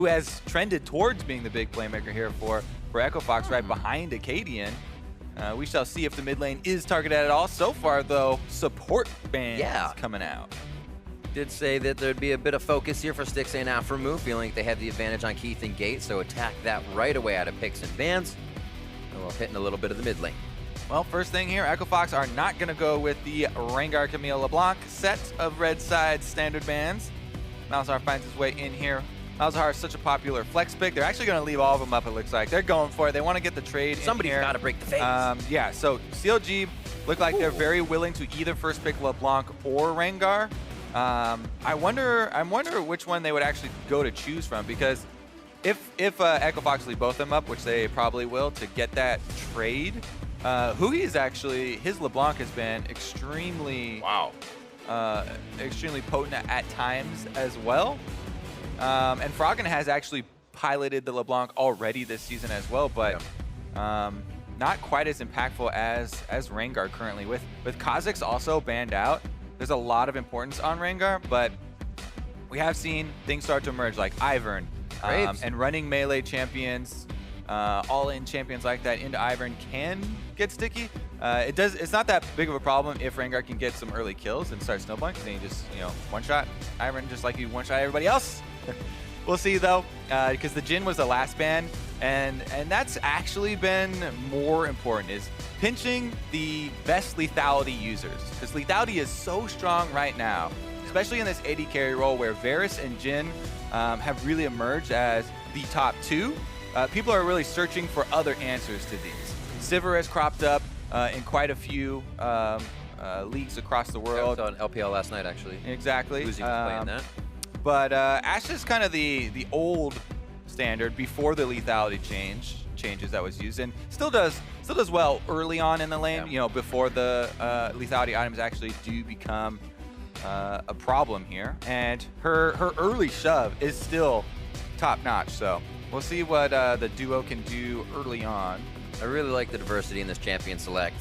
who has trended towards being the big playmaker here for EchoFox, right behind Akaadian. We shall see if the mid lane is targeted at all. So far, though, support bans coming out. Did say that there'd be a bit of focus here for Stixxay and Aphromoo, feeling like they have the advantage on Keith and Gate, so attack that right away out of picks and bans. And we'll hit in a little bit of the mid lane. Well, first thing here, EchoFox are not going to go with the Rengar, Camille, LeBlanc set of red side standard bans. Malzahar finds his way in here. Malzahar is such a popular flex pick. They're actually going to leave all of them up, it looks like. They're going for it. They want to get the trade Somebody's got to break the phase. Yeah, so CLG look like they're very willing to either first pick LeBlanc or Rengar. I wonder which one they would actually go to choose from, because if EchoFox leave both of them up, which they probably will, to get that trade, Huhi is actually, his LeBlanc has been extremely extremely potent at times as well. And Froggen has actually piloted the LeBlanc already this season as well, but not quite as impactful as Rengar currently. With Kha'Zix also banned out, there's a lot of importance on Rengar, but we have seen things start to emerge like Ivern and running melee champions, all-in champions like that into Ivern can get sticky. It's not that big of a problem if Rengar can get some early kills and start snowballing, because then you just one-shot Ivern just like you one-shot everybody else. We'll see though, because the Jhin was the last ban, and that's actually been more important, is pinching the best lethality users, because lethality is so strong right now, especially in this AD carry role where Varus and Jhin have really emerged as the top two. People are really searching for other answers to these. Sivir has cropped up in quite a few leagues across the world. I was on LPL last night, actually. Exactly. Who's playing that? But AShe is kind of the old standard before the lethality changes that was used, and still does well early on in the lane. Before the lethality items actually do become a problem here. And her early shove is still top notch. So we'll see what the duo can do early on. I really like the diversity in this champion select.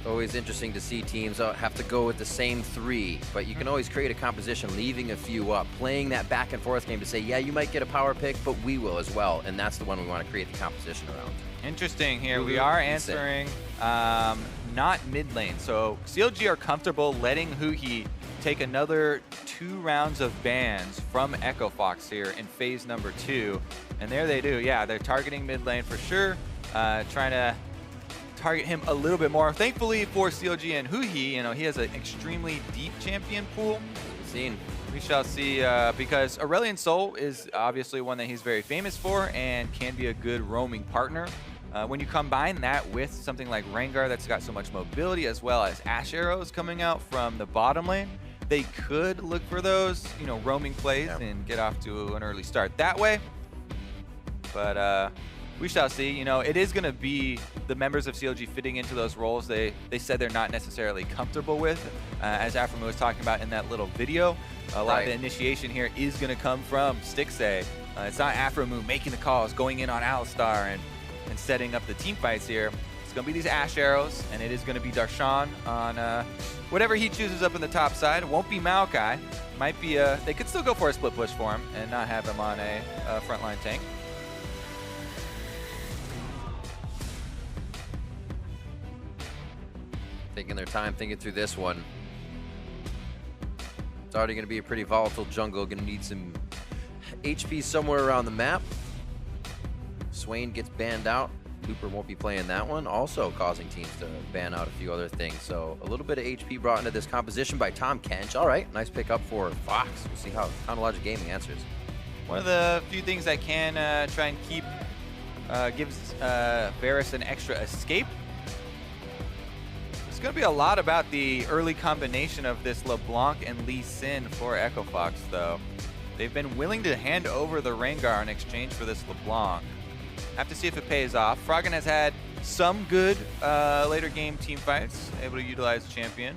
It's always interesting to see teams have to go with the same three, but you can always create a composition, leaving a few up, playing that back and forth game to say, yeah, you might get a power pick, but we will as well, and that's the one we want to create the composition around. Interesting here. We are answering not mid lane. So CLG are comfortable letting Huhi take another 2 rounds of bans from EchoFox here in phase number 2. And there they do. Yeah, they're targeting mid lane for sure. Trying to target him a little bit more. Thankfully for CLG and Huhi, he has an extremely deep champion pool. We shall see, because Aurelion Sol is obviously one that he's very famous for and can be a good roaming partner. When you combine that with something like Rengar that's got so much mobility, as well as Ashe arrows coming out from the bottom lane, they could look for those, roaming plays and get off to an early start that way. But we shall see. It is going to be the members of CLG fitting into those roles they said they're not necessarily comfortable with, as Aphromoo was talking about in that little video. A lot of the initiation here is going to come from Stixxay. It's not Aphromoo making the calls, going in on Alistar and setting up the team fights here. It's going to be these Ashe arrows, and it is going to be Darshan on whatever he chooses up in the top side. It won't be Maokai. Might be they could still go for a split push for him and not have him on a frontline tank. Taking their time thinking through this one. It's already going to be a pretty volatile jungle. Going to need some HP somewhere around the map. Swain gets banned out. Looper won't be playing that one, also causing teams to ban out a few other things. So a little bit of HP brought into this composition by Tahm Kench. All right, nice pickup for Fox. We'll see how Chronologic Gaming answers. One of the few things that can try and keep gives Varus an extra escape. It's going to be a lot about the early combination of this LeBlanc and Lee Sin for EchoFox, though. They've been willing to hand over the Rengar in exchange for this LeBlanc. Have to see if it pays off. Froggen has had some good later game team fights, able to utilize the champion.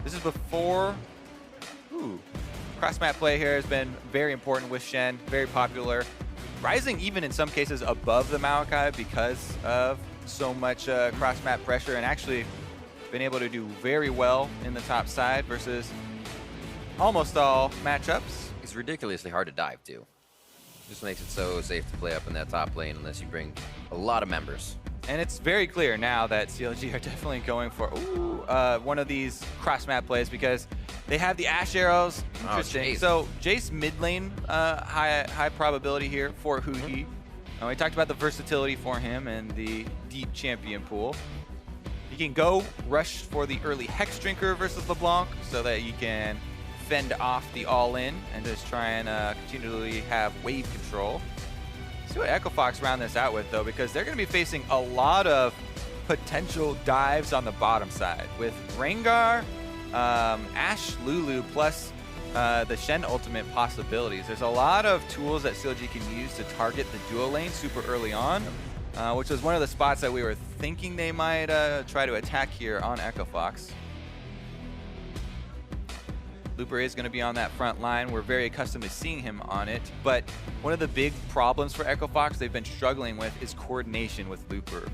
This is before... Cross-map play here has been very important with Shen, very popular. Rising even in some cases above the Maokai because of so much cross-map pressure, and actually been able to do very well in the top side versus almost all matchups. He's ridiculously hard to dive to. Just makes it so safe to play up in that top lane unless you bring a lot of members. And it's very clear now that CLG are definitely going for one of these cross-map plays because they have the Ashe arrows. Interesting. So Jayce mid lane, high probability here for Huhi. We talked about the versatility for him and the deep champion pool. He can go rush for the early Hex Drinker versus LeBlanc so that he can fend off the all-in and just try and continually have wave control. See what Echo Fox round this out with, though, because they're going to be facing a lot of potential dives on the bottom side with Rengar, Ashe, Lulu, plus the Shen ultimate possibilities. There's a lot of tools that CLG can use to target the duo lane super early on, which was one of the spots that we were thinking they might try to attack here on Echo Fox. Looper is going to be on that front line. We're very accustomed to seeing him on it, but one of the big problems for Echo Fox they've been struggling with is coordination with Looper.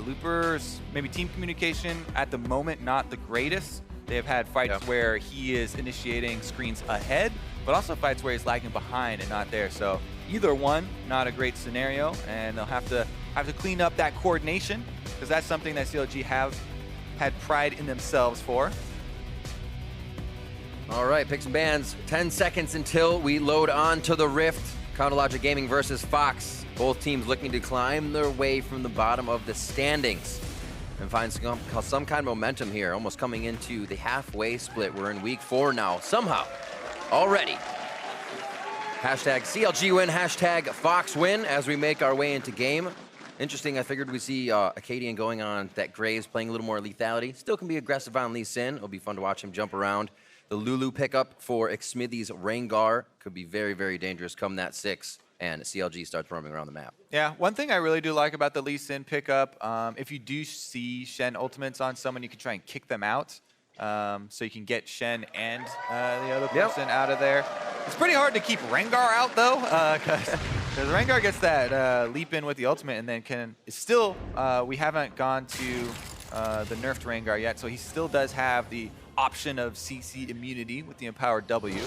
Looper's maybe team communication at the moment not the greatest. They have had fights where he is initiating screens ahead, but also fights where he's lagging behind and not there. So either one, not a great scenario, and they'll have to clean up that coordination because that's something that CLG have had pride in themselves for. All right, picks and bans. 10 seconds until we load on to the Rift. Counterlogic Gaming versus Fox. Both teams looking to climb their way from the bottom of the standings and find some kind of momentum here, almost coming into the halfway split. We're in week 4 now, somehow, already. Hashtag CLG win, hashtag Fox win as we make our way into game. Interesting, I figured we see Akaadian going on that Graves, playing a little more lethality. Still can be aggressive on Lee Sin. It'll be fun to watch him jump around. The Lulu pickup for Xmithie's Rengar could be very, very dangerous come that 6 and CLG starts roaming around the map. Yeah, one thing I really do like about the Lee Sin pickup, if you do see Shen ultimates on someone, you can try and kick them out. So you can get Shen and the other person out of there. It's pretty hard to keep Rengar out, though, because Rengar gets that leap in with the ultimate and then we haven't gone to the nerfed Rengar yet, so he still does have the option of CC immunity with the empowered W.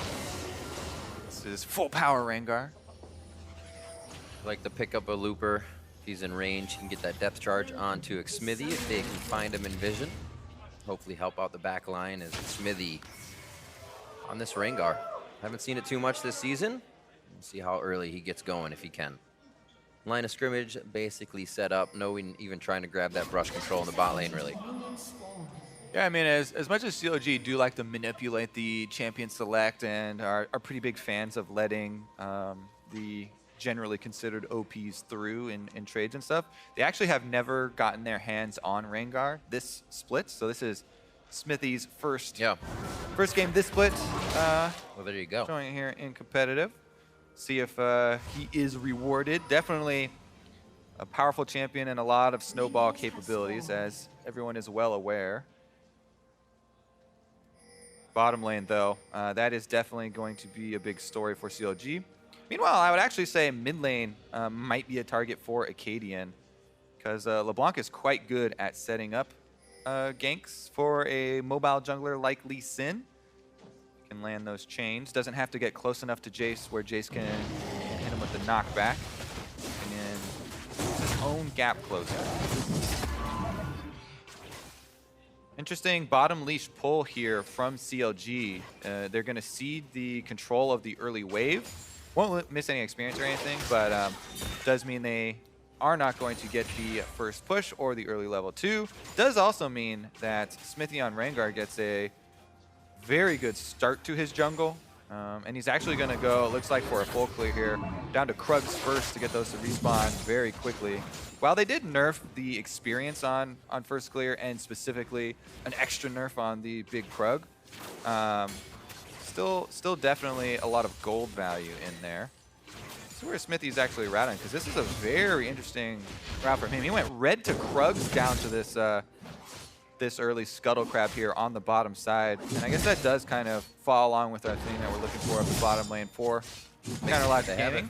This is full power Rengar. Like the pickup of Looper. If he's in range, he can get that depth charge onto Xmithie if they can find him in vision. Hopefully help out the back line as Xmithie on this Rengar. Haven't seen it too much this season. Let's see how early he gets going if he can. Line of scrimmage basically set up. No even trying to grab that brush control in the bot lane, really. Yeah, I mean, as much as CLG do like to manipulate the champion select and are pretty big fans of letting the generally considered OPs through in trades and stuff, they actually have never gotten their hands on Rengar this split. So this is Xmithie's first game this split. Well, there you go. Showing it here in competitive. See if he is rewarded. Definitely a powerful champion and a lot of snowball capabilities, as everyone is well aware. Bottom lane, though, that is definitely going to be a big story for CLG. Meanwhile, I would actually say mid lane might be a target for Akaadian, because LeBlanc is quite good at setting up ganks for a mobile jungler like Lee Sin. Can land those chains. Doesn't have to get close enough to Jayce where Jayce can hit him with the knockback. And then his own gap closer. Interesting bottom leash pull here from CLG. They're going to cede the control of the early wave. Won't miss any experience or anything, but does mean they are not going to get the first push or the early level 2. Does also mean that Xmithie on Rengar gets a very good start to his jungle. And he's actually going to go, it looks like, for a full clear here, down to Krugs first to get those to respawn very quickly. While they did nerf the experience on first clear and specifically an extra nerf on the big Krug, still definitely a lot of gold value in there. This is where Xmithie's actually routing, because this is a very interesting route for him. He went red to Krugs down to this this early Scuttle Crab here on the bottom side. And I guess that does kind of fall along with our thing that we're looking for up the bottom lane for Counterlogic Gaming.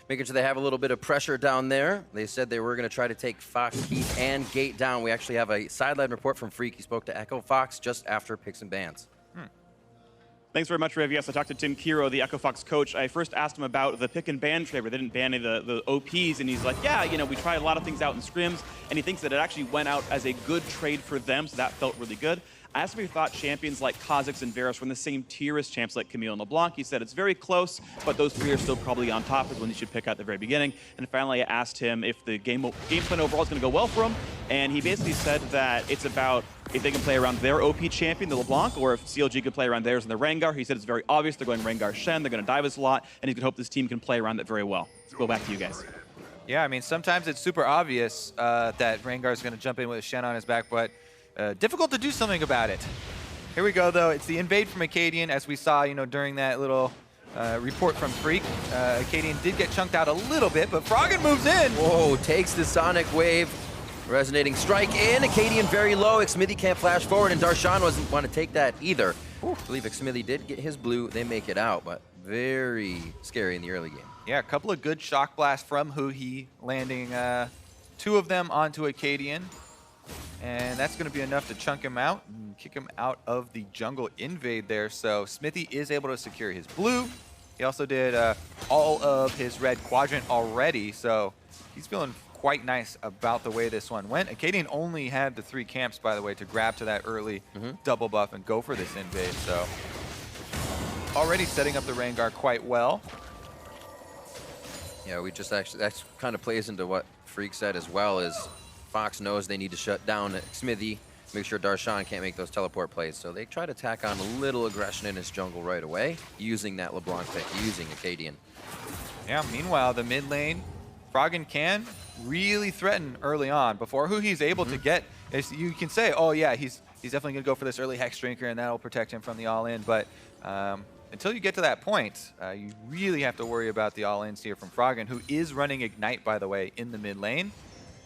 Making sure they have a little bit of pressure down there. They said they were going to try to take Fox, Keith, and Gate down. We actually have a sideline report from Freak. He spoke to Echo Fox just after picks and bans. Thanks very much, Riv. Yes, I talked to Tim Kiro, the Echo Fox coach. I first asked him about the pick and ban trade where they didn't ban any of the OPs, and he's like, yeah, you know, we tried a lot of things out in scrims, and he thinks that it actually went out as a good trade for them, so that felt really good. I asked him if he thought champions like Kha'Zix and Varus were in the same tier as champs like Camille and LeBlanc. He said it's very close, but those three are still probably on top, is when you should pick at the very beginning. And finally, I asked him if the game plan overall is going to go well for him, and he basically said that it's about if they can play around their OP champion, the LeBlanc, or if CLG could play around theirs and the Rengar. He said it's very obvious they're going Rengar Shen, they're going to dive us a lot, and he could hope this team can play around that very well. Let's go back to you guys. Yeah, I mean, sometimes it's super obvious that Rengar is going to jump in with a Shen on his back, but difficult to do something about it. Here we go, though. It's the invade from Akaadian, as we saw, you know, during that little report from Freak. Akaadian did get chunked out a little bit, but Froggen moves in. Whoa, takes the Sonic Wave. Resonating strike in. Akaadian very low. Xmithie can't flash forward, and Darshan doesn't want to take that either. I believe Xmithie did get his blue. They make it out, but very scary in the early game. Yeah, a couple of good shock blasts from Huhi, landing 2 of them onto Akaadian. And that's going to be enough to chunk him out and kick him out of the jungle invade there. So Xmithie is able to secure his blue. He also did all of his red quadrant already, so he's feeling quite nice about the way this one went. Akaadian only had the 3 camps, by the way, to grab to that early double buff and go for this invade. So already setting up the Rengar quite well. Yeah, we just actually, that kind of plays into what Freak said as well, is Fox knows they need to shut down Xmithie, make sure Darshan can't make those teleport plays. So they try to tack on a little aggression in his jungle right away, using that LeBlanc pick, using Akaadian. Yeah, meanwhile, the mid lane, Froggen can really threaten early on before Huhi's able to get. You can say, oh yeah, he's definitely gonna go for this early Hex Drinker and that'll protect him from the all-in, but until you get to that point, you really have to worry about the all-ins here from Froggen, who is running Ignite, by the way, in the mid lane.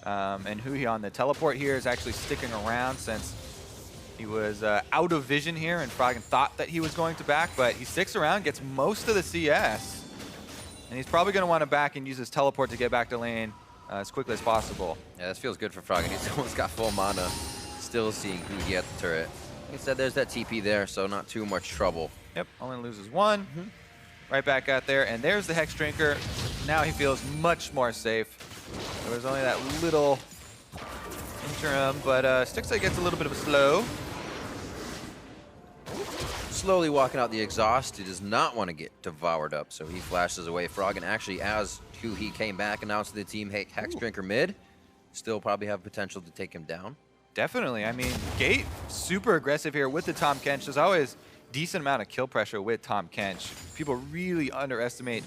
And Huhi on the teleport here is actually sticking around since he was out of vision here, and Froggen thought that he was going to back, but he sticks around, gets most of the CS, and he's probably going to want to back and use his teleport to get back to lane as quickly as possible. Yeah, this feels good for Froggen. He's almost got full mana, still seeing Huhi at the turret. Like I said, there's that TP there, so not too much trouble. Yep, only loses 1. Right back out there, and there's the Hex Drinker. Now he feels much more safe. There was only that little interim, but Stixxay gets a little bit of a slow. Slowly walking out the exhaust. He does not want to get devoured up, so he flashes away. Froggen actually, as Huhi came back, announced to the team, hey, Hex Drinker mid. Still probably have potential to take him down. Definitely. I mean, Gate super aggressive here with the Tahm Kench. There's always decent amount of kill pressure with Tahm Kench. People really underestimate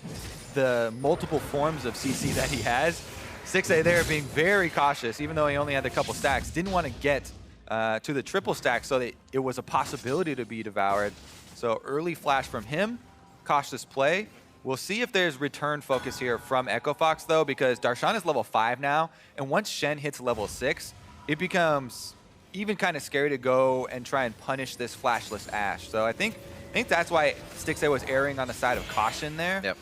the multiple forms of CC that he has. Stixxay there being very cautious, even though he only had a couple stacks. Didn't want to get to the triple stack so that it was a possibility to be devoured. So early flash from him, cautious play. We'll see if there's return focus here from Echo Fox though, because Darshan is level 5 now, and once Shen hits level 6, it becomes even kind of scary to go and try and punish this flashless Ashe. So I think that's why Stixxay was erring on the side of caution there. Yep.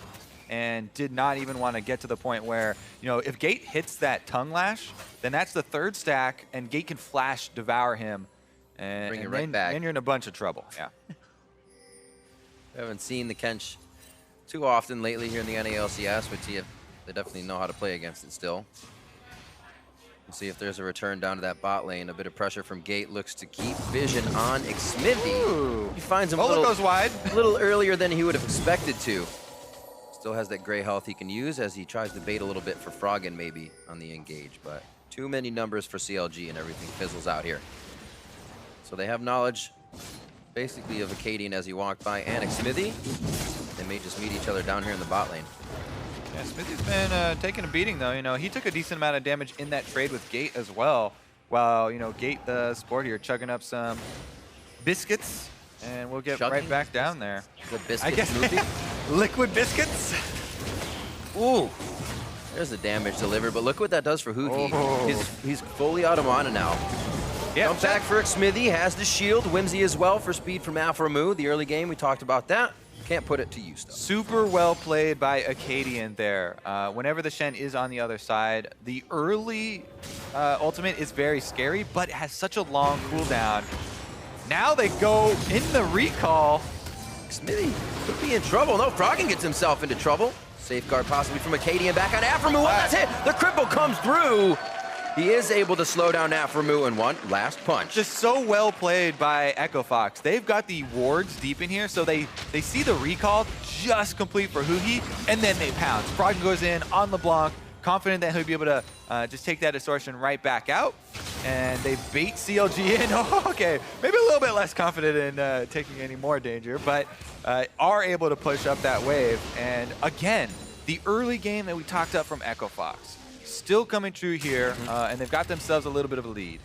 And did not even want to get to the point where, you know, if Gate hits that Tongue Lash, then that's the 3rd stack, and Gate can flash devour him, and, Bring it right back. And you're in a bunch of trouble. Yeah. We haven't seen the Kench too often lately here in the NALCS, but they definitely know how to play against it still. We'll see if there's a return down to that bot lane. A bit of pressure from Gate, looks to keep vision on Xmithie. Ooh. He finds him goes wide. a little earlier than he would have expected to. Still has that gray health he can use as he tries to bait a little bit for Froggen maybe on the engage, but too many numbers for CLG and everything fizzles out here. So they have knowledge basically of Akaadian as he walked by, and Xmithie. They may just meet each other down here in the bot lane. Yeah, Xmithie's been taking a beating though. You know, he took a decent amount of damage in that trade with Gate as well. While, you know, Gate the sport here chugging up some biscuits, and we'll get right back down there. The biscuit smoothie? Liquid biscuits. Ooh, there's the damage delivered, but look what that does for Huhi. Oh. He's fully out of mana now. Yep. Jump back for Xmithie, has the shield. Whimsy as well for speed from Aphromoo. The early game, we talked about that. Can't put it to use though. Super well played by Akaadian there. Whenever the Shen is on the other side, the early ultimate is very scary, but it has such a long cooldown. Now they go in the recall. Xmithie could be in trouble. No, Froggen gets himself into trouble. Safeguard possibly from Akaadian back on Aphromoo. One last hit. The cripple comes through. He is able to slow down Aphromoo in one last punch. Just so well played by EchoFox. They've got the wards deep in here, so they see the recall just complete for Huhi, and then they pounce. Froggen goes in on LeBlanc, confident that he'll be able to just take that distortion right back out, and they bait CLG in. Oh, okay, maybe a little bit less confident in taking any more danger, but are able to push up that wave. And again, the early game that we talked up from EchoFox. Still coming true here, and they've got themselves a little bit of a lead.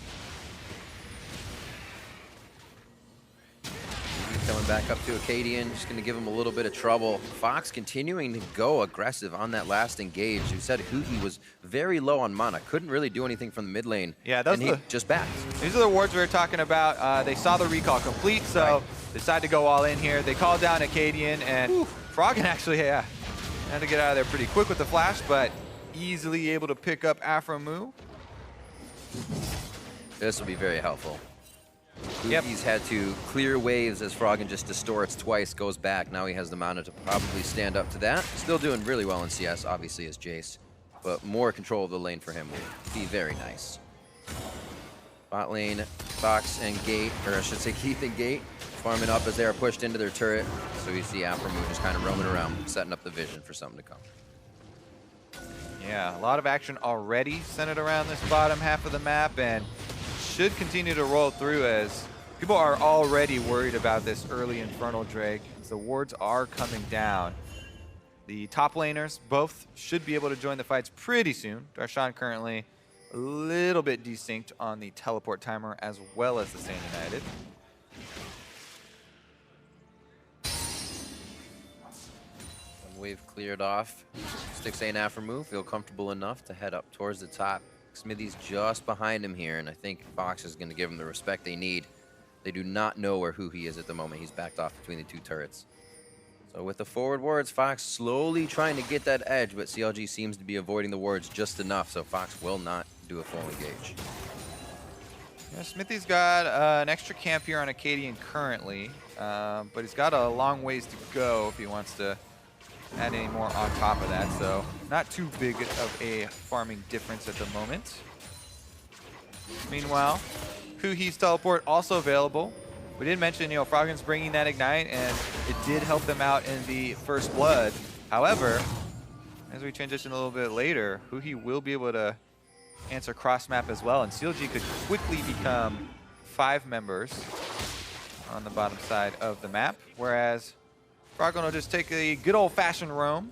Coming back up to Akaadian, just going to give him a little bit of trouble. Fox continuing to go aggressive on that last engage. You said Huhi was very low on mana, couldn't really do anything from the mid lane. Yeah, those and he just backed. These are the wards we were talking about. They saw the recall complete, so decided to go all in here. They called down Akaadian, and Froggen actually, had to get out of there pretty quick with the flash, but easily able to pick up Aphromoo. This will be very helpful. He's had to clear waves as Froggen just distorts twice, goes back. Now he has the mana to probably stand up to that. Still doing really well in CS, obviously, as Jayce. But more control of the lane for him will be very nice. Bot lane, Fox and Gate, or I should say Keith and Gate, farming up as they are pushed into their turret. So you see Aphromoo just kind of roaming around, setting up the vision for something to come. Yeah, a lot of action already centered around this bottom half of the map, and should continue to roll through as people are already worried about this early Infernal Drake. The wards are coming down. The top laners both should be able to join the fights pretty soon. Darshan currently a little bit desynced on the teleport timer, as well as the Sand United. Wave cleared off. Stixxay and Aphromoo feel comfortable enough to head up towards the top. Xmithie's just behind him here, and I think Fox is going to give him the respect they need. They do not know where Huhi is at the moment. He's backed off between the two turrets. So with the forward wards, Fox slowly trying to get that edge, but CLG seems to be avoiding the wards just enough, so Fox will not do a full engage. Yeah, Xmithie's got an extra camp here on Akaadian currently, but he's got a long ways to go if he wants to add any more on top of that, so not too big of a farming difference at the moment. Meanwhile, Huhi's teleport also available. We did mention, Froggen's bringing that Ignite, and it did help them out in the first blood. However, as we transition a little bit later, Huhi will be able to answer cross-map as well, and CLG could quickly become 5 members on the bottom side of the map, whereas Froggen will just take a good old-fashioned roam.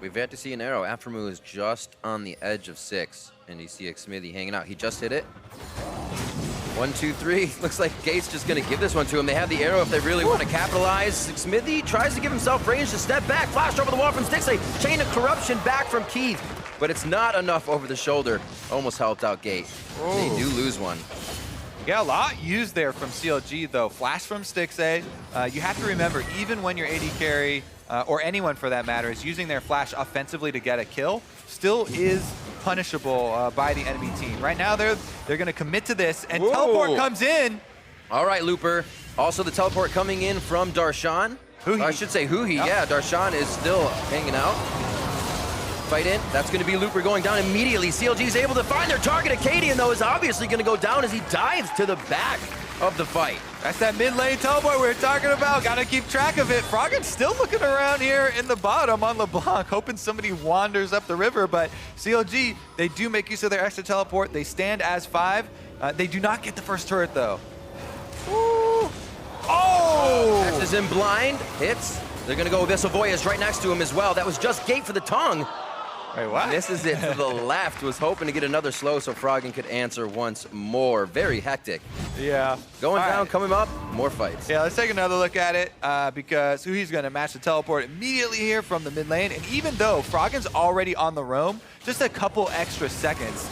We've yet to see an arrow. Aphromoo is just on the edge of 6, and you see Xmithie hanging out. He just hit it. 1, 2, 3. Looks like Gate's just going to give this one to him. They have the arrow if they really want to capitalize. Xmithie tries to give himself range to step back. Flash over the wall from Stixxay. Chain of corruption back from Keith, but it's not enough over the shoulder. Almost helped out Gate. They do lose one. Yeah, a lot used there from CLG, though. Flash from Stixxay. You have to remember, even when your AD carry, or anyone for that matter, is using their flash offensively to get a kill, still is punishable by the enemy team. Right now, they're going to commit to this, and teleport comes in. All right, Looper. Also, the teleport coming in from Darshan. Huhi. I should say Huhi. Yeah, Darshan is still hanging out. Fight in. That's going to be Looper going down immediately. CLG is able to find their target. Akaadian, though, is obviously going to go down as he dives to the back of the fight. That's that mid lane teleport we were talking about. Got to keep track of it. Froggen's still looking around here in the bottom on LeBlanc, hoping somebody wanders up the river. But CLG, they do make use of their extra teleport. They stand as 5. They do not get the first turret, though. Ooh. Oh! Catches him blind. Hits. They're going to go Abyssal Voyage right next to him as well. That was just Gate for the tongue. Wait, what? Misses it to the left. Was hoping to get another slow so Froggen could answer once more. Very hectic. Yeah. Going down, coming up, more fights. Yeah, let's take another look at it because Huhi's going to match the teleport immediately here from the mid lane. And even though Froggen's already on the roam, just a couple extra seconds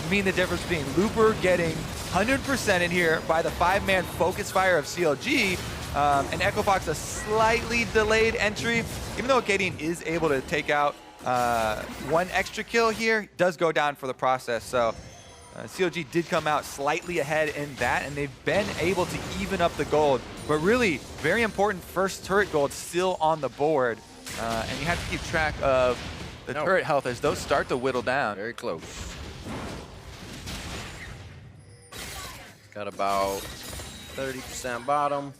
mean the difference between Looper getting 100% in here by the 5-man focus fire of CLG and EchoFox a slightly delayed entry. Even though Akaadian is able to take out 1 extra kill here, does go down for the process. So CLG did come out slightly ahead in that, and they've been able to even up the gold. But really, very important first turret gold still on the board. And you have to keep track of the turret health as those start to whittle down. Very close. Got about 30% bottom.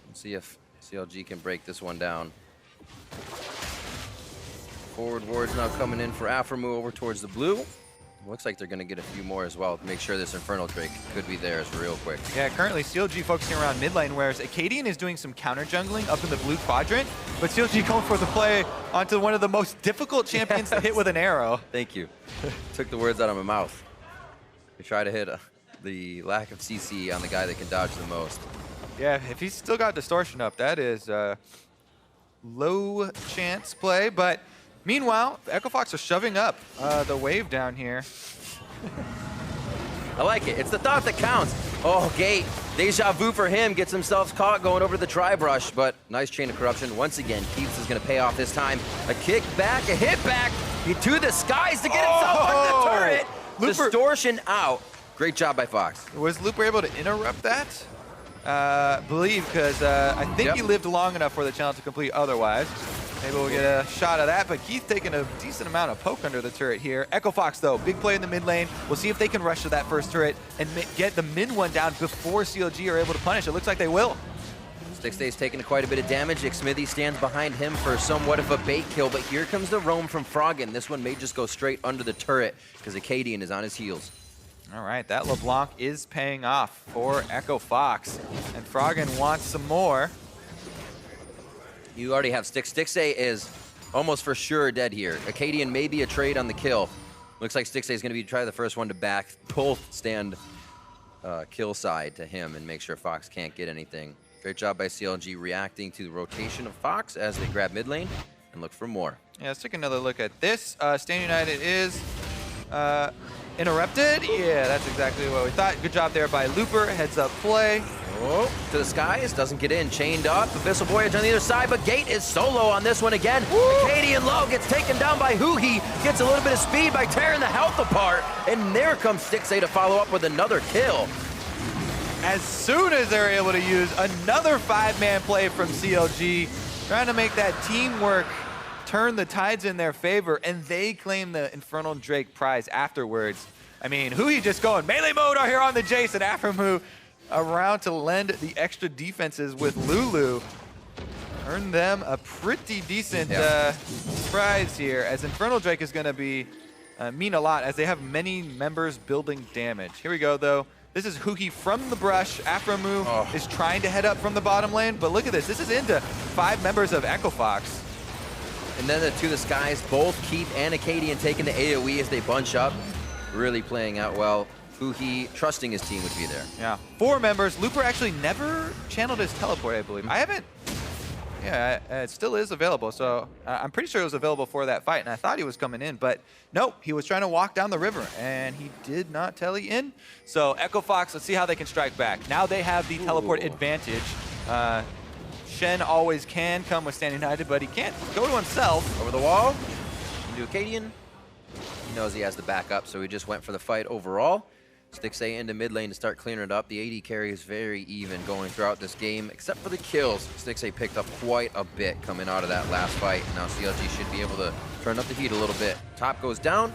Let's see if CLG can break this one down. Forward wards now coming in for Aphromoo over towards the blue. Looks like they're going to get a few more as well to make sure this Infernal Drake could be theirs real quick. Yeah, currently CLG focusing around mid lane, whereas Akaadian is doing some counter jungling up in the blue quadrant, but CLG going for the play onto one of the most difficult champions to hit with an arrow. Thank you. Took the words out of my mouth. We try to hit the lack of CC on the guy that can dodge the most. Yeah, if he's still got distortion up, that is low chance play, but meanwhile, the Echo Fox are shoving up the wave down here. I like it. It's the thought that counts. Oh, Gate. Deja vu for him. Gets himself caught going over the tri-brush, but nice chain of corruption. Once again, Keeps is going to pay off this time. A kick back, a hit back. He to the skies to get himself on the turret. Looper. Distortion out. Great job by Fox. Was Looper able to interrupt that? Believe, because I think he lived long enough for the challenge to complete otherwise. Maybe we'll get a shot of that, but Keith taking a decent amount of poke under the turret here. Echo Fox, though, big play in the mid lane. We'll see if they can rush to that first turret and get the mid one down before CLG are able to punish. It looks like they will. Stixxay's taking quite a bit of damage. Xmithie stands behind him for somewhat of a bait kill, but here comes the roam from Froggen. This one may just go straight under the turret because Akaadian is on his heels. All right, that LeBlanc is paying off for Echo Fox, and Froggen wants some more. You already have Stixxay is almost for sure dead here. Akaadian may be a trade on the kill. Looks like Stixxay is going to be try the first one to back. Both stand kill side to him and make sure Fox can't get anything. Great job by CLG reacting to the rotation of Fox as they grab mid lane and look for more. Yeah, let's take another look at this. Stand United is interrupted. Yeah, that's exactly what we thought. Good job there by Looper. Heads up play. Oh, to the skies, doesn't get in, chained up. Abyssal Voyage on the other side, but Gate is solo on this one again. Akaadian low gets taken down by Huhi, gets a little bit of speed by tearing the health apart, and there comes Stixxay to follow up with another kill. As soon as they're able to use another 5-man play from CLG, trying to make that teamwork turn the tides in their favor, and they claim the Infernal Drake prize afterwards. I mean, Huhi just going melee mode out here on the Jayce, and Aphromoo around to lend the extra defenses with Lulu. Earn them a pretty decent prize here, as Infernal Drake is going to be mean a lot, as they have many members building damage. Here we go, though. This is Huhi from the brush. Aphromoo is trying to head up from the bottom lane, but look at this. This is into 5 members of Echo Fox. And then to the skies, both Keith and Akaadian taking the AoE as they bunch up. Really playing out well. Huhi trusting his team would be there. Yeah, 4 members. Looper actually never channeled his teleport, I believe. I haven't. Yeah, it still is available. So I'm pretty sure it was available for that fight, and I thought he was coming in, but nope, he was trying to walk down the river, and he did not telly in. So Echo Fox, let's see how they can strike back. Now they have the teleport advantage. Shen always can come with Stand United, but he can't go to himself. Over the wall, into Akaadian. He knows he has the backup, so he just went for the fight overall. Stixxay into mid lane to start clearing it up. The AD carry is very even going throughout this game, except for the kills. Stixxay picked up quite a bit coming out of that last fight. Now CLG should be able to turn up the heat a little bit. Top goes down.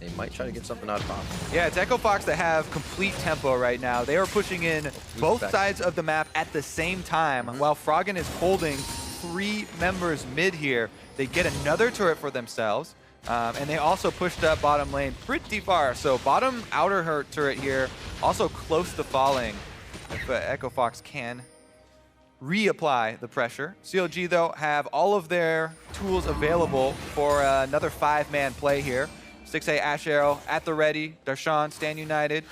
They might try to get something out of top. Yeah, it's Echo Fox that have complete tempo right now. They are pushing in both sides of the map at the same time, while Froggen is holding 3 members mid here. They get another turret for themselves. And they also pushed up bottom lane pretty far. So bottom outer turret here, also close to falling. If Echo Fox can reapply the pressure. CLG, though, have all of their tools available for another 5-man play here. Stixxay, AShe at the ready. Darshan, Stand United.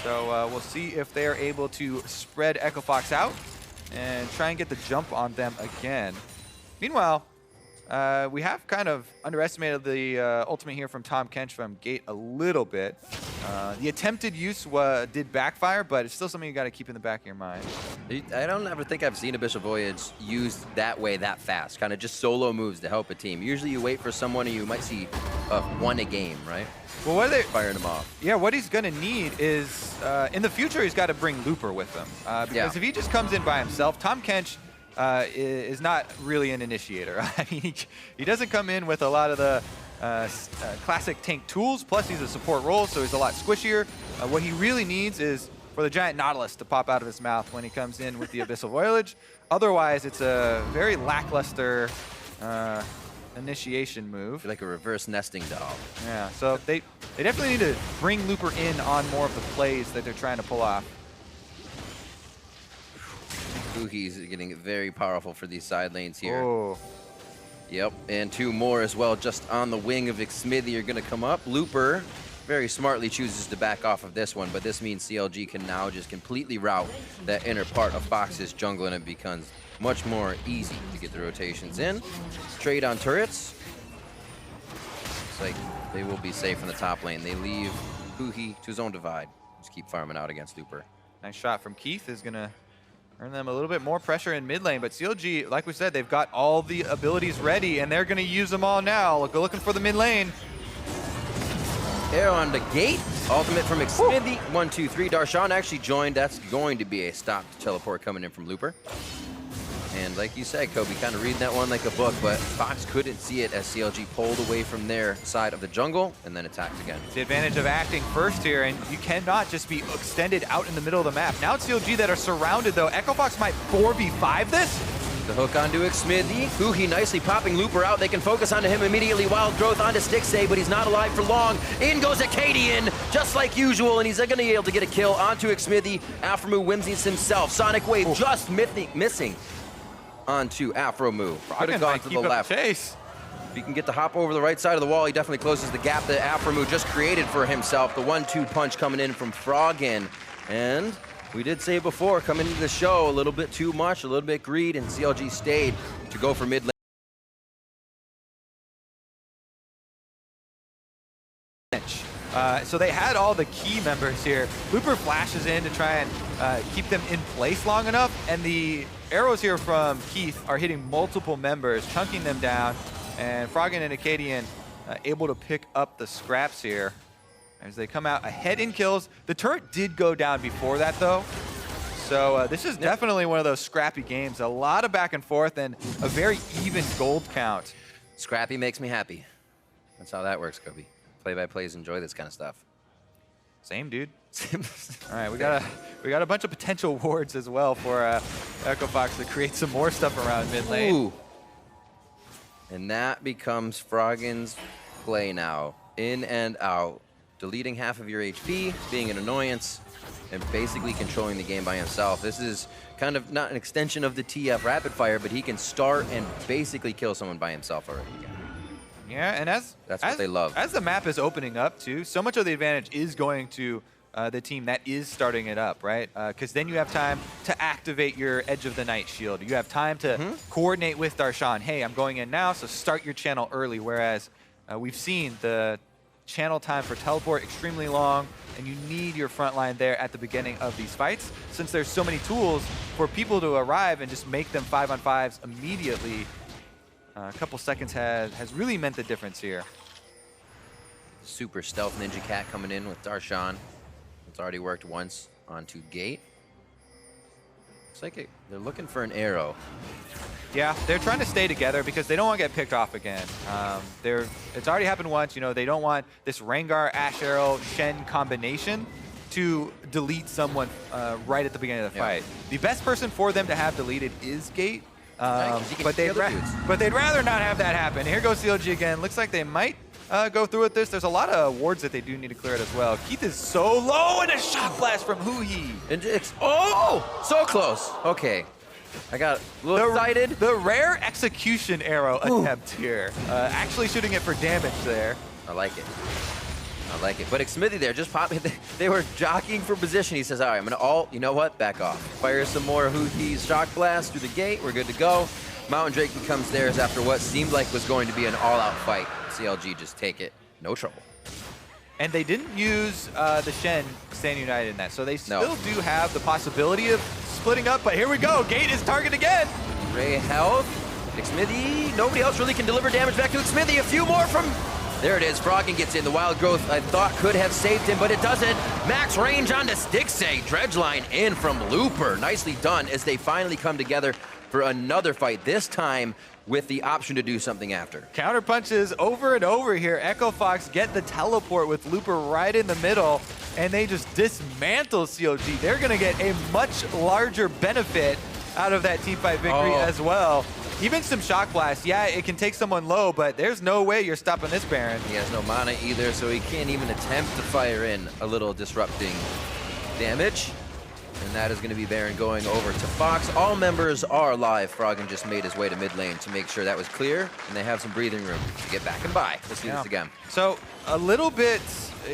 So we'll see if they are able to spread Echo Fox out and try and get the jump on them again. Meanwhile, we have kind of underestimated the ultimate here from Tahm Kench from Gate a little bit. The attempted use did backfire, but it's still something you got to keep in the back of your mind. I don't ever think I've seen Abyssal Voyage used that way that fast, kind of just solo moves to help a team. Usually you wait for someone and you might see one a game, right? Well, what are they firing him off? Yeah, what he's going to need is, in the future, he's got to bring Looper with him. Because if he just comes in by himself, Tahm Kench is not really an initiator. I mean, he doesn't come in with a lot of the classic tank tools, plus he's a support role, so he's a lot squishier. What he really needs is for the giant Nautilus to pop out of his mouth when he comes in with the Abyssal Voyage. Otherwise, it's a very lackluster initiation move. Like a reverse nesting doll. Yeah, so they definitely need to bring Looper in on more of the plays that they're trying to pull off. Huhi's getting very powerful for these side lanes here. Oh. Yep, and 2 more as well, just on the wing of Xmithie are going to come up. Looper very smartly chooses to back off of this one, but this means CLG can now just completely route that inner part of Fox's jungle, and it becomes much more easy to get the rotations in. Trade on turrets. Looks like they will be safe in the top lane. They leave Huhi to his own divide. Just keep farming out against Looper. Nice shot from Keith is going to earn them a little bit more pressure in mid lane, but CLG, like we said, they've got all the abilities ready, and they're going to use them all now. Looking for the mid lane. Arrow on the gate. Ultimate from Xmithie. 1, 2, 3. Darshan actually joined. That's going to be a stop to teleport coming in from Looper. And like you said, Kobe, kind of reading that one like a book, but Fox couldn't see it as CLG pulled away from their side of the jungle and then attacked again. The advantage of acting first here, and you cannot just be extended out in the middle of the map. Now it's CLG that are surrounded, though. Echo Fox might 4v5 this. The hook onto Xmithie. Huhi nicely popping Looper out. They can focus onto him immediately. Wild growth onto Stixxay, but he's not alive for long. In goes Akaadian, just like usual, and he's going to be able to get a kill onto Xmithie. Aphromoo whimsies himself. Sonic Wave just missing onto Aphromoo. Could have gone to the left. Chase. If he can get to hop over the right side of the wall, he definitely closes the gap that Aphromoo just created for himself. The 1-2 punch coming in from Froggen. And we did say before, coming into the show, a little bit too much, a little bit greed, and CLG stayed to go for mid lane. So they had all the key members here. Looper flashes in to try and keep them in place long enough, and the arrows here from Keith are hitting multiple members, chunking them down, and Froggen and Akaadian able to pick up the scraps here as they come out ahead in kills. The turret did go down before that, though. So this is definitely one of those scrappy games. A lot of back and forth and a very even gold count. Scrappy makes me happy. That's how that works, Kobe. Play-by-plays enjoy this kind of stuff. Same, dude. All right, we got a bunch of potential wards as well for Echo Fox to create some more stuff around mid lane. Ooh. And that becomes Froggen's play now. In and out. Deleting half of your HP, being an annoyance, and basically controlling the game by himself. This is kind of not an extension of the TF rapid fire, but he can start and basically kill someone by himself already again. Yeah, and that's what they love. As the map is opening up too, so much of the advantage is going to the team that is starting it up, right? Because then you have time to activate your Edge of the Night shield. You have time to coordinate with Darshan. Hey, I'm going in now, so start your channel early. Whereas we've seen the channel time for teleport extremely long, and you need your front line there at the beginning of these fights, since there's so many tools for people to arrive and just make them 5-on-5s immediately. A couple seconds has really meant the difference here. Super stealth Ninja Cat coming in with Darshan. It's already worked once onto Gate. Looks like they're looking for an arrow. Yeah, they're trying to stay together because they don't want to get picked off again. It's already happened once. You know, they don't want this Rengar, Ashe Arrow, Shen combination to delete someone right at the beginning of the fight. The best person for them to have deleted is Gate. But they'd rather not have that happen. Here goes CLG again. Looks like they might go through with this. There's a lot of wards that they do need to clear it as well. Keith is so low, and a shock blast from Huhi. And it's, oh, so close. Okay. I got a little excited. The rare execution arrow attempt here. Actually shooting it for damage there. I like it. I like it. But Xmithie there just popped. They were jockeying for position. He says, all right, I'm going to ult. You know what? Back off. Fire some more Huhi's shock blast through the gate. We're good to go. Mountain Drake becomes theirs after what seemed like was going to be an all-out fight. CLG just take it. No trouble. And they didn't use the Shen Stand United in that, so they still do have the possibility of splitting up, but here we go. Gate is target again. Ray health. Xmithie, nobody else really can deliver damage back to Xmithie. A few more from, there it is. Froggen gets in. The wild growth I thought could have saved him, but it doesn't. Max range onto Stixxay. Dredgeline in from Looper. Nicely done as they finally come together for another fight, this time with the option to do something after. Counter punches over and over here. Echo Fox get the teleport with Looper right in the middle, and they just dismantle CLG. They're gonna get a much larger benefit out of that teamfight victory as well. Even some Shock Blast, yeah, it can take someone low, but there's no way you're stopping this Baron. He has no mana either, so he can't even attempt to fire in a little disrupting damage. And that is going to be Baron going over to Fox. All members are alive. Froggen just made his way to mid lane to make sure that was clear, and they have some breathing room to get back and buy. Let's do this again. So a little bit,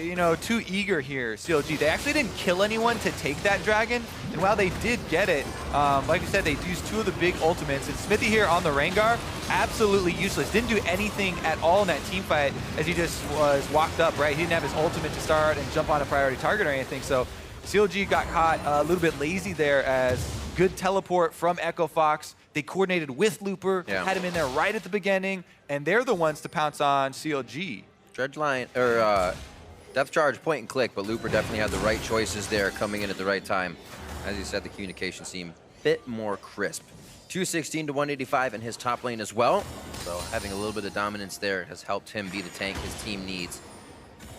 you know, too eager here, CLG. They actually didn't kill anyone to take that dragon, and while they did get it, like we said, they used two of the big ultimates, and Xmithie here on the Rengar, absolutely useless. Didn't do anything at all in that team fight as he just was walked up, right? He didn't have his ultimate to start and jump on a priority target or anything, so CLG got caught a little bit lazy there as good teleport from Echo Fox. They coordinated with Looper, had him in there right at the beginning, and they're the ones to pounce on CLG. Dredgeline, or depth charge, point and click, but Looper definitely had the right choices there coming in at the right time. As you said, the communication seemed a bit more crisp. 216 to 185 in his top lane as well, so having a little bit of dominance there has helped him be the tank his team needs,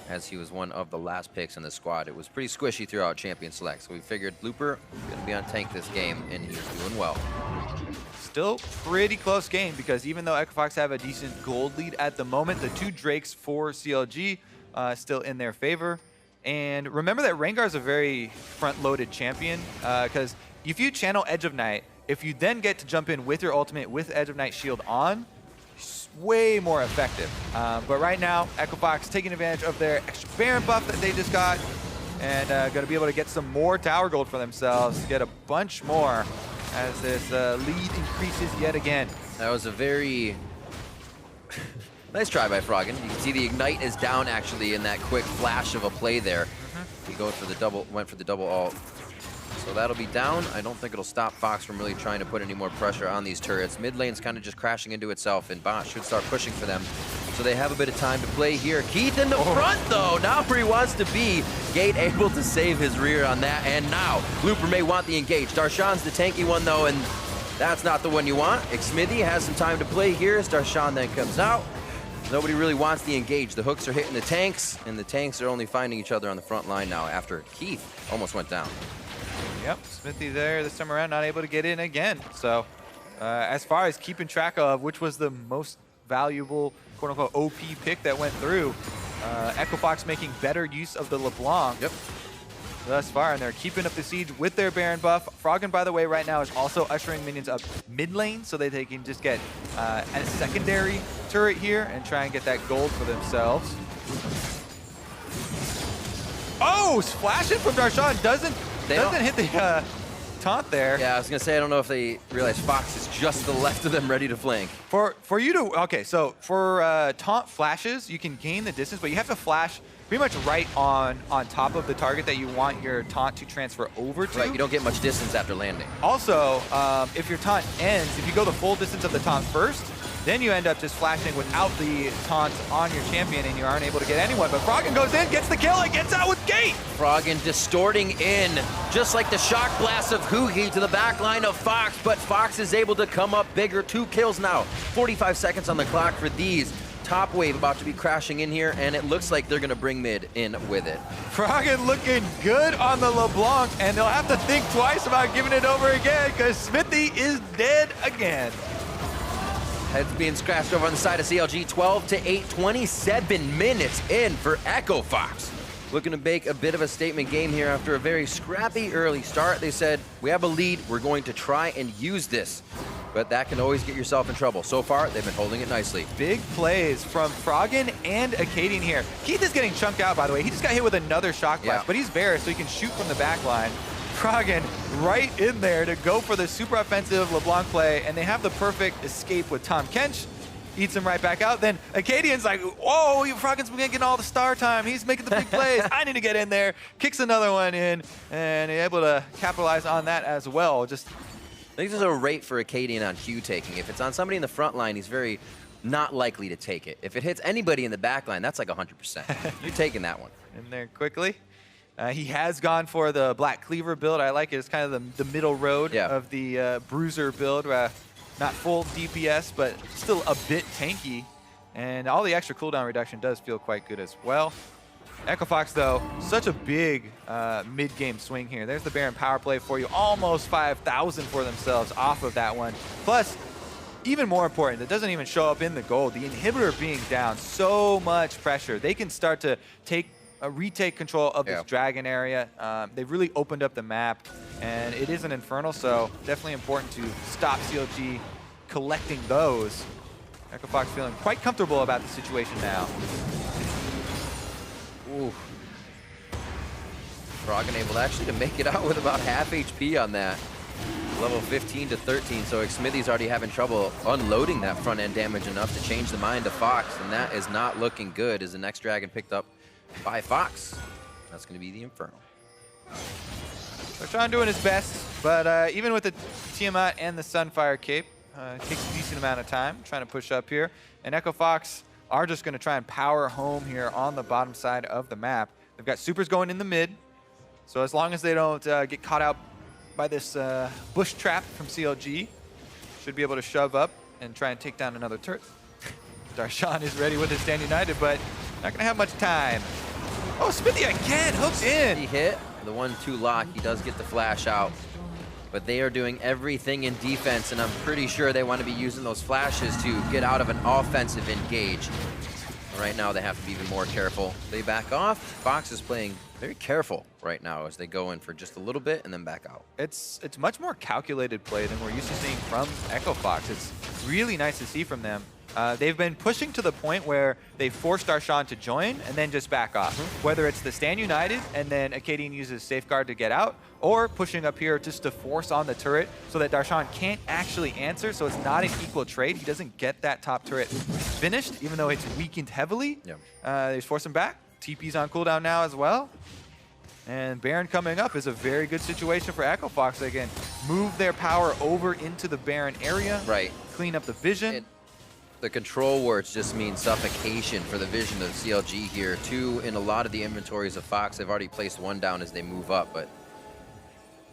as he was one of the last picks in the squad. It was pretty squishy throughout Champion Select, so we figured Looper going to be on tank this game, and he's doing well. Still pretty close game, because even though Echo Fox have a decent gold lead at the moment, the two Drakes for CLG still in their favor. And remember that Rengar is a very front-loaded champion, because if you channel Edge of Night, if you then get to jump in with your ultimate with Edge of Night shield on, way more effective. But right now, Echo Fox taking advantage of their extra Baron buff that they just got, and going to be able to get some more tower gold for themselves, get a bunch more as this lead increases yet again. That was a very nice try by Froggen. You can see the Ignite is down actually in that quick flash of a play there. He went for the double ult. So that'll be down. I don't think it'll stop Fox from really trying to put any more pressure on these turrets. Mid lane's kind of just crashing into itself, and Bot should start pushing for them. So they have a bit of time to play here. Keith in the front, though. Not where he wants to be. Gate able to save his rear on that, and now Looper may want the engage. Darshan's the tanky one, though, and that's not the one you want. Xmithie has some time to play here as Darshan then comes out. Nobody really wants the engage. The hooks are hitting the tanks, and the tanks are only finding each other on the front line now after Keith almost went down. Yep, Xmithie there this time around, not able to get in again. So as far as keeping track of which was the most valuable, quote-unquote, OP pick that went through, Echo Fox making better use of the LeBlanc thus far, and they're keeping up the siege with their Baron buff. Froggen, by the way, right now is also ushering minions up mid lane so that they can just get a secondary turret here and try and get that gold for themselves. Oh, flashing from Darshan doesn't hit the taunt there. Yeah, I was gonna say, I don't know if they realize Fox is just to the left of them, ready to flank. For you to, okay, so for taunt flashes, you can gain the distance, but you have to flash pretty much right on top of the target that you want your taunt to transfer over to. Right, you don't get much distance after landing. Also, if your taunt ends, if you go the full distance of the taunt first, then you end up just flashing without the taunt on your champion, and you aren't able to get anyone. But Froggen goes in, gets the kill, and gets out with Gate! Froggen distorting in, just like the shock blast of Huhi to the back line of Fox, but Fox is able to come up bigger. 2 kills now. 45 seconds on the clock for these. Top wave about to be crashing in here, and it looks like they're going to bring mid in with it. Froggen looking good on the LeBlanc, and they'll have to think twice about giving it over again, because Xmithie is dead again. Heads being scratched over on the side of CLG. 12 to 8, 27 minutes in for Echo Fox. Looking to make a bit of a statement game here after a very scrappy early start. They said, we have a lead, we're going to try and use this. But that can always get yourself in trouble. So far, they've been holding it nicely. Big plays from Froggen and Akaadian here. Keith is getting chunked out, by the way. He just got hit with another shock blast, but he's Varus, so he can shoot from the back line. Froggen right in there to go for the super offensive LeBlanc play, and they have the perfect escape with Tahm Kench. eats him right back out. Then Akaadian's like, whoa, Froggen's getting all the star time. He's making the big plays. I need to get in there. Kicks another one in, and able to capitalize on that as well. Just, I think there's a rate for Akaadian on Q taking. If it's on somebody in the front line, he's very not likely to take it. If it hits anybody in the back line, that's like 100%. You're taking that one. In there quickly. He has gone for the Black Cleaver build. I like it. It's kind of the middle road of the Bruiser build. Not full DPS, but still a bit tanky. And all the extra cooldown reduction does feel quite good as well. EchoFox, though, such a big mid-game swing here. There's the Baron power play for you. Almost 5,000 for themselves off of that one. Plus, even more important, it doesn't even show up in the gold. The inhibitor being down, so much pressure. They can start to retake control of this dragon area. They've really opened up the map, and it is an Infernal, so definitely important to stop CLG collecting those. EchoFox feeling quite comfortable about the situation now. Ooh. Froggen able actually to make it out with about half HP on that. Level 15 to 13, so Xmithie's already having trouble unloading that front end damage enough to change the mind of Fox, and that is not looking good as the next dragon picked up by Fox. That's going to be the Infernal. Darshan doing his best, but even with the Tiamat and the Sunfire Cape, takes a decent amount of time trying to push up here. And EchoFox are just going to try and power home here on the bottom side of the map. They've got supers going in the mid, so as long as they don't get caught out by this bush trap from CLG, should be able to shove up and try and take down another turret. Darshan is ready with his Stand United, but not going to have much time. Oh, Xmithie again, hooks in. He hit the 1-2 lock. He does get the flash out, but they are doing everything in defense, and I'm pretty sure they want to be using those flashes to get out of an offensive engage. Right now, they have to be even more careful. They back off. Fox is playing very careful right now as they go in for just a little bit and then back out. It's much more calculated play than we're used to seeing from EchoFox. It's really nice to see from them. They've been pushing to the point where they forced Darshan to join and then just back off. Whether it's the Stand United and then Akaadian uses Safeguard to get out, or pushing up here just to force on the turret so that Darshan can't actually answer, so it's not an equal trade. He doesn't get that top turret finished, even though it's weakened heavily. They just force him back. TP's on cooldown now as well. And Baron coming up is a very good situation for EchoFox. They can move their power over into the Baron area, clean up the vision. The control wards just mean suffocation for the vision of CLG here. 2 in a lot of the inventories of Fox. They've already placed 1 down as they move up, but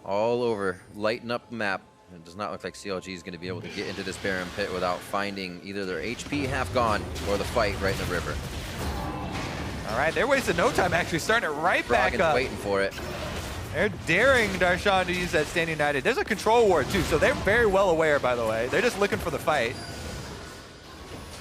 all over, lighten up the map. It does not look like CLG is going to be able to get into this Baron pit without finding either their HP half gone or the fight right in the river. All right, they're wasting no time actually, starting it right back up. Waiting for it. They're daring Darshan to use that Stand United. There's a control ward too, so they're very well aware, by the way. They're just looking for the fight.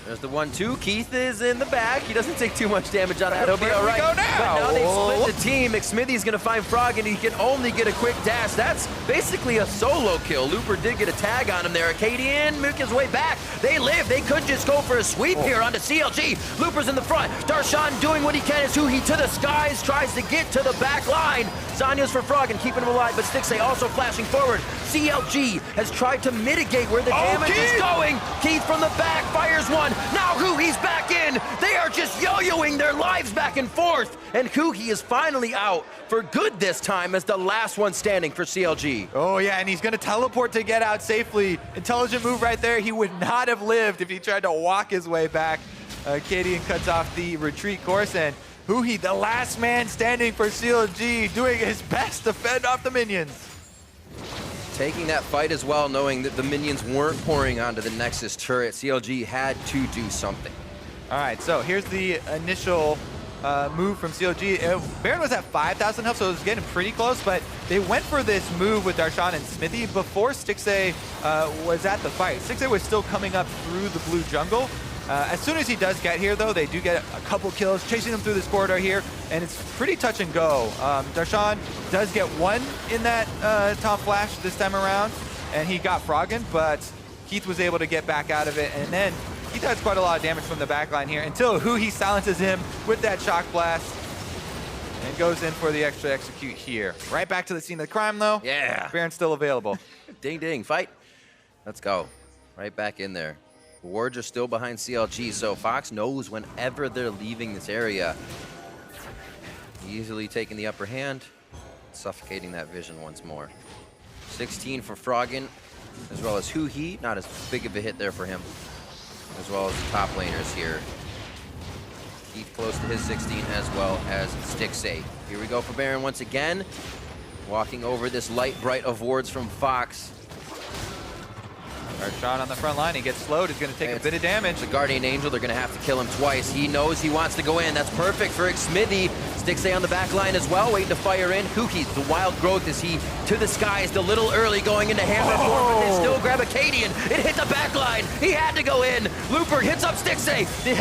There's the 1-2. Keith is in the back. He doesn't take too much damage on that. He'll be all right. Go now. But now they've split the team. Xmithie's going to find Froggen. He can only get a quick dash. That's basically a solo kill. Looper did get a tag on him there. Akaadian make his way back. They live. They could just go for a sweep here onto CLG. Looper's in the front. Darshan doing what he can as Huhi to the skies tries to get to the back line. Zanya's for Froggen, keeping him alive, but Stixxay also flashing forward. CLG has tried to mitigate where the damage is going. Keith from the back fires one. Now Huhi's back in. They are just yo-yoing their lives back and forth. And Huhi is finally out for good this time as the last one standing for CLG. Oh yeah, and he's gonna teleport to get out safely. Intelligent move right there. He would not have lived if he tried to walk his way back. Akaadian cuts off the retreat course, and Huhi, the last man standing for CLG, doing his best to fend off the minions. Taking that fight as well, knowing that the minions weren't pouring onto the Nexus turret. CLG had to do something. All right, so here's the initial move from CLG. Baron was at 5,000 health, so it was getting pretty close, but they went for this move with Darshan and Xmithie before Stixxay was at the fight. Stixxay was still coming up through the blue jungle. As soon as he does get here, though, they do get a couple kills, chasing him through this corridor here, and it's pretty touch and go. Darshan does get one in that top flash this time around, and he got Froggen, but Keith was able to get back out of it, and then he does quite a lot of damage from the backline here until Huhi silences him with that shock blast and goes in for the extra execute here. Right back to the scene of the crime, though. Yeah. Baron's still available. Ding, ding, fight. Let's go. Right back in there. Wards are still behind CLG, so Fox knows whenever they're leaving this area, easily taking the upper hand, suffocating that vision once more. 16 for Froggen, as well as Huhi. Not as big of a hit there for him, as well as the top laners here. Keith close to his 16, as well as Stixxay. Here we go for Baron once again. Walking over this light bright of wards from Fox. Darshan on the front line, he gets slowed, he's going to take a bit of damage. The Guardian Angel, they're going to have to kill him twice. He knows he wants to go in. That's perfect for Xmithie. Stixxay on the back line as well, waiting to fire in. Huhi, the wild growth, is he to the skies, a little early going into hammer form, but they still grab Akaadian. It hit the back line. He had to go in. Looper hits up Stixxay. The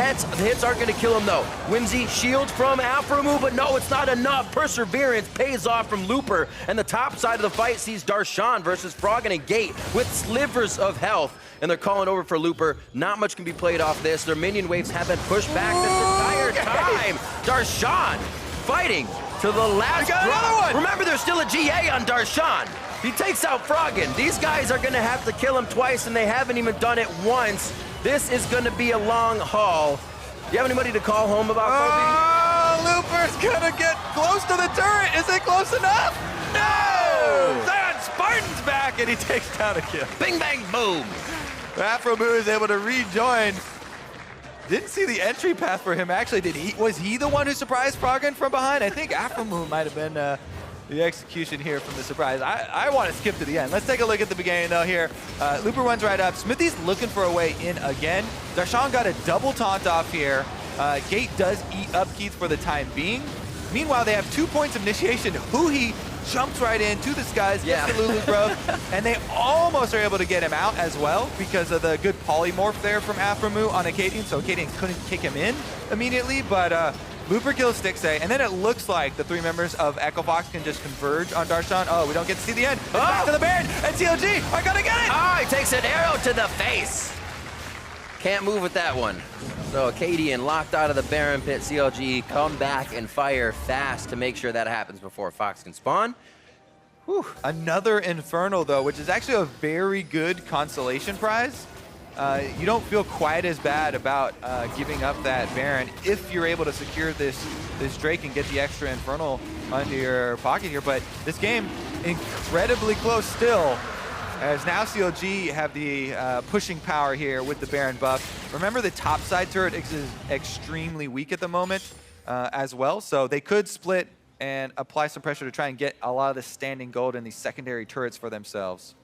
hits aren't going to kill him though. Whimsy shield from Aphromoo, but no, it's not enough. Perseverance pays off from Looper, and the top side of the fight sees Darshan versus Froggen and Gate with slivers of health, and they're calling over for Looper. Not much can be played off this. Their minion waves have been pushed back this entire time. Darshan fighting to the last drop. Remember, there's still a GA on Darshan. He takes out Froggen. These guys are gonna have to kill him twice, and they haven't even done it once. This is gonna be a long haul. Do you have anybody to call home about Kobe? Looper's gonna get close to the turret. Is it close enough? No! Spartan's back, and he takes down a kill. Bing, bang, boom. Aphromoo is able to rejoin. Didn't see the entry path for him, actually. Was he the one who surprised Froggen from behind? I think Aphromoo might have been the execution here from the surprise. I want to skip to the end. Let's take a look at the beginning, though, here. Looper runs right up. Xmithie's looking for a way in again. Darshan got a double taunt off here. Gate does eat up Keith for the time being. Meanwhile, they have 2 points of initiation. Huhi jumps right into the skies, gets the Lulu growth, and they almost are able to get him out as well because of the good polymorph there from Aphromoo on Akaadian, so Akaadian couldn't kick him in immediately, but Looper kills Stixxay, and then it looks like the 3 members of Echo Fox can just converge on Darshan. Oh, we don't get to see the end. It's back to the Baron, and CLG are gonna get it! Oh, he takes an arrow to the face. Can't move with that one. So Akaadian locked out of the Baron pit. CLG come back and fire fast to make sure that happens before Fox can spawn. Whew. Another Infernal, though, which is actually a very good consolation prize. You don't feel quite as bad about giving up that Baron if you're able to secure this Drake and get the extra Infernal under your pocket here. But this game, incredibly close still, as now CLG have the pushing power here with the Baron buff. Remember, the top side turret is extremely weak at the moment as well, so they could split and apply some pressure to try and get a lot of the standing gold in these secondary turrets for themselves.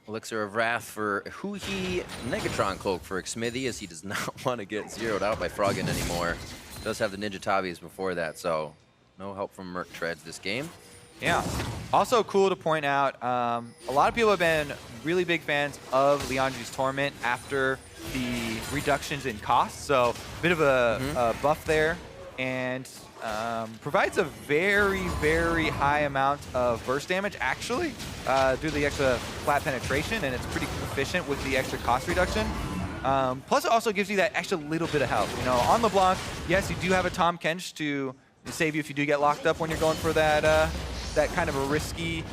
Elixir of Wrath for Huhi, Negatron Cloak for Xmithie, as he does not want to get zeroed out by Froggen anymore. Does have the Ninja Tabis before that, so no help from Merc Treads this game. Yeah. Also cool to point out, a lot of people have been really big fans of Liandry's Torment after the reductions in cost, so a bit of a buff there, and provides a very, very high amount of burst damage, actually, due to the extra flat penetration, and it's pretty efficient with the extra cost reduction. Plus, it also gives you that extra little bit of health. You know, on LeBlanc, yes, you do have a Tahm Kench to save you if you do get locked up when you're going for that that kind of a risky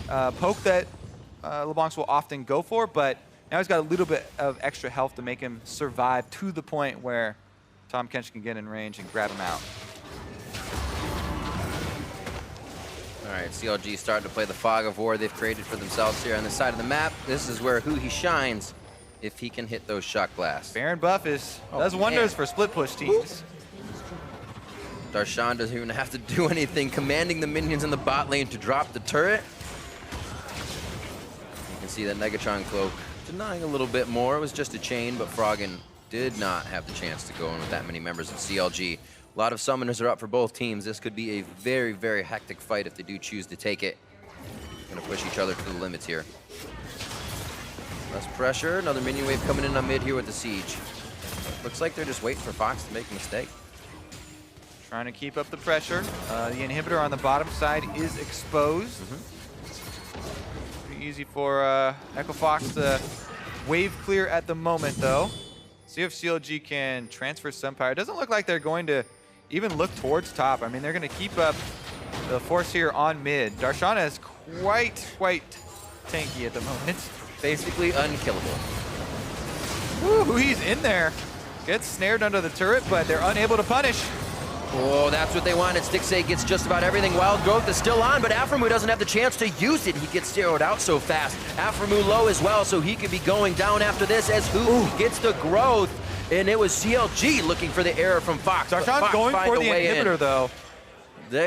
poke that LeBlancs will often go for, but now he's got a little bit of extra health to make him survive to the point where Tahm Kench can get in range and grab him out. All right, CLG starting to play the fog of war they've created for themselves here on the side of the map. This is where Huhi shines if he can hit those shock blasts. Baron buff does wonders for split push teams. Darshan doesn't even have to do anything, commanding the minions in the bot lane to drop the turret. You can see that Negatron Cloak denying a little bit more. It was just a chain, but Froggen did not have the chance to go in with that many members of CLG. A lot of summoners are up for both teams. This could be a very, very hectic fight if they do choose to take it. Gonna push each other to the limits here. Less pressure, another minion wave coming in on mid here with the siege. Looks like they're just waiting for Fox to make a mistake. Trying to keep up the pressure. The inhibitor on the bottom side is exposed. Pretty easy for Echo Fox to wave clear at the moment, though. See if CLG can transfer Senpai. It doesn't look like they're going to even look towards top. I mean, they're going to keep up the force here on mid. Darshan is quite tanky at the moment. Basically unkillable. Ooh, he's in there. Gets snared under the turret, but they're unable to punish. Oh, that's what they wanted. Stixxay gets just about everything. Wild Growth is still on, but Aphromoo doesn't have the chance to use it. He gets zeroed out so fast. Aphromoo low as well, so he could be going down after this as Huhi gets the growth. And it was CLG looking for the error from Fox. Darshan's going for the inhibitor, though.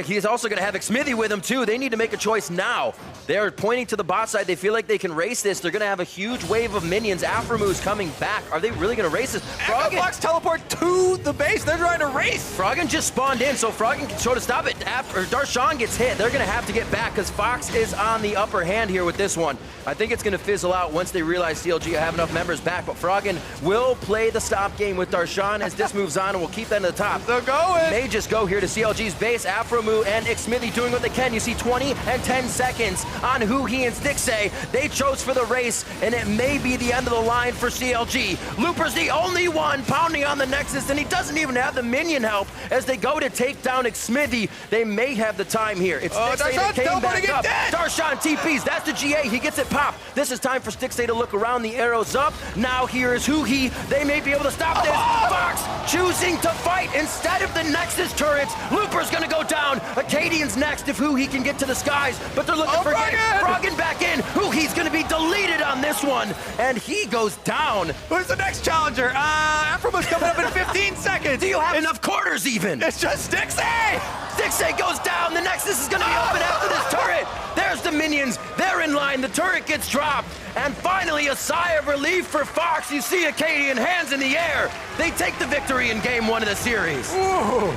He's also going to have Xmithie with him, too. They need to make a choice now. They're pointing to the bot side. They feel like they can race this. They're going to have a huge wave of minions. Aphromoo coming back. Are they really going to race this? Froggen teleport to the base. They're trying to race. Froggen just spawned in, so Froggen can show to stop it. After Darshan gets hit, they're going to have to get back because Fox is on the upper hand here with this one. I think it's going to fizzle out once they realize CLG have enough members back, but Froggen will play the stop game with Darshan as this moves on, and we'll keep that to the top. They're going. May just go here to CLG's base. Aphromoo and Xmithie doing what they can. You see 20 and 10 seconds on Huhi and Stixxay. They chose for the race, and it may be the end of the line for CLG. Looper's the only one pounding on the Nexus, and he doesn't even have the minion help as they go to take down Xmithie. They may have the time here. It's Stixxay that came back up. Darshan TPs. That's the GA. He gets it popped. This is time for Stixxay to look around. The arrow's up. Now here is Huhi. They may be able to stop this. Fox choosing to fight instead of the Nexus turrets. Looper's going to go down. Akaadian's next if Huhi can get to the skies, but they're looking for Froggen back in. Huhi's going to be deleted on this one, and he goes down. Who's the next challenger? Aphromoo coming up in 15 seconds. Do you have enough quarters even? It's just Stixxay. Stixxay goes down. The Nexus is going to be open after this turret. There's the minions. They're in line. The turret gets dropped. And finally, a sigh of relief for Fox. You see Akaadian hands in the air. They take the victory in game 1 of the series. Ooh.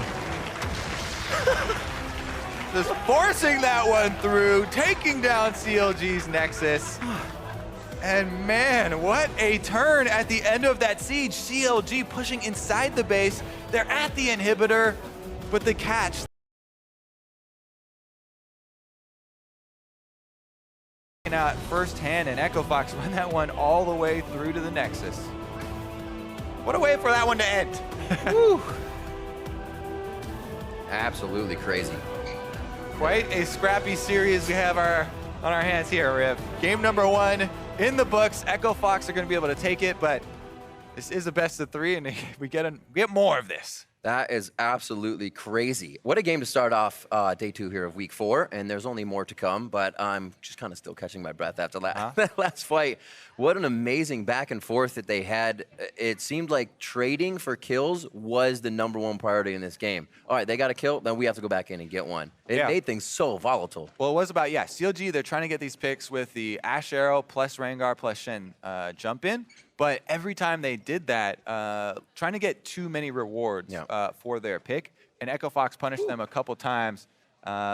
Just forcing that one through, taking down CLG's Nexus. And man, what a turn at the end of that siege. CLG pushing inside the base. They're at the inhibitor, but the catch. Out firsthand, and Echo Fox won that one all the way through to the Nexus. What a way for that one to end. Woo. Absolutely crazy. Quite a scrappy series we have on our hands here, Riv. Game number 1 in the books. Echo Fox are going to be able to take it, but this is a best of 3, and we get more of this. That is absolutely crazy. What a game to start off day 2 here of week 4, and there's only more to come, but I'm just kind of still catching my breath after that last fight. What an amazing back and forth that they had. It seemed like trading for kills was the #1 priority in this game. All right, they got a kill, then we have to go back in and get one. It made things so volatile. Well, it was about, CLG, they're trying to get these picks with the Ashe Arrow plus Rengar plus Shen jump in. But every time they did that, trying to get too many rewards for their pick, and Echo Fox punished them a couple times.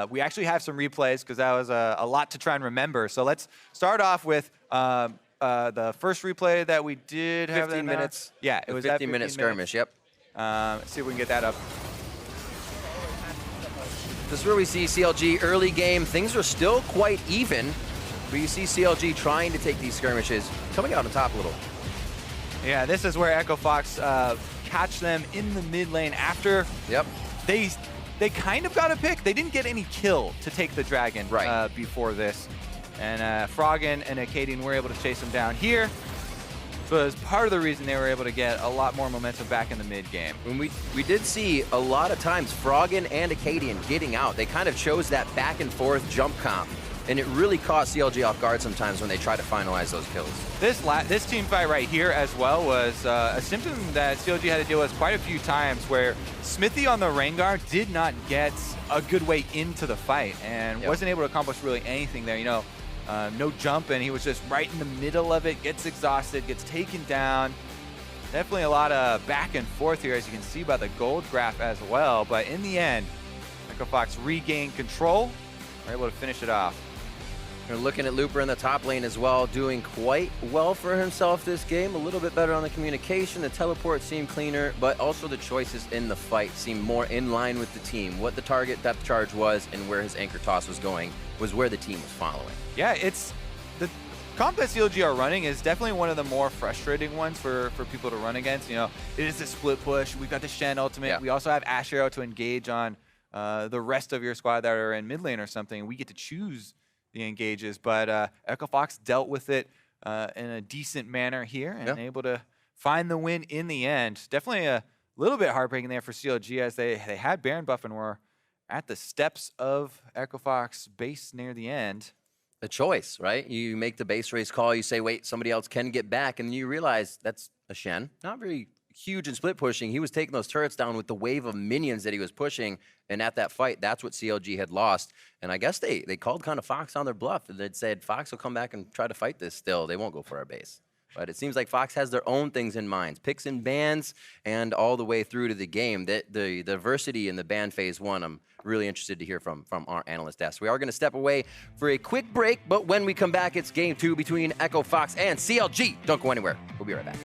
We actually have some replays because that was a lot to try and remember. So let's start off with the first replay that we did have. 15 minutes. Yeah, it was 15-minute skirmish, yep. Let's see if we can get that up. This is where we see CLG early game. Things are still quite even, but you see CLG trying to take these skirmishes, coming out on top a little. Yeah, this is where Echo Fox catch them in the mid lane after they kind of got a pick. They didn't get any kill to take the dragon before this. And Froggen and Akaadian were able to chase them down here. So it was part of the reason they were able to get a lot more momentum back in the mid game. When we did see a lot of times Froggen and Akaadian getting out. They kind of chose that back and forth jump comp. And it really caught CLG off guard sometimes when they try to finalize those kills. This team fight right here as well was a symptom that CLG had to deal with quite a few times where Xmithie on the Rengar did not get a good way into the fight and wasn't able to accomplish really anything there. You know, no jump, and he was just right in the middle of it, gets exhausted, gets taken down. Definitely a lot of back and forth here, as you can see by the gold graph as well. But in the end, Echo Fox regained control, were able to finish it off. We're looking at Looper in the top lane as well, doing quite well for himself this game. A little bit better on the communication. The teleport seemed cleaner, but also the choices in the fight seemed more in line with the team. What the target depth charge was and where his anchor toss was going was where the team was following. Yeah, it's the comp that CLG are running is definitely one of the more frustrating ones for people to run against. You know, it is a split push. We've got the Shen ultimate. Yeah. We also have Ashe Arrow to engage on the rest of your squad that are in mid lane or something. We get to choose the engages, but Echo Fox dealt with it in a decent manner here and able to find the win in the end. Definitely a little bit heartbreaking there for CLG as they had Baron buff and were at the steps of Echo Fox base near the end. A choice, right? You make the base race call, you say, wait, somebody else can get back, and you realize that's a Shen. Not very huge in split pushing. He was taking those turrets down with the wave of minions that he was pushing, and at that fight, that's what CLG had lost. And I guess they called kind of Fox on their bluff. They'd said, Fox will come back and try to fight this still. They won't go for our base. But it seems like Fox has their own things in mind. Picks and bans, and all the way through to the game. The diversity in the ban phase 1, I'm really interested to hear from our analyst desk. We are going to step away for a quick break, but when we come back, it's game 2 between Echo Fox and CLG. Don't go anywhere. We'll be right back.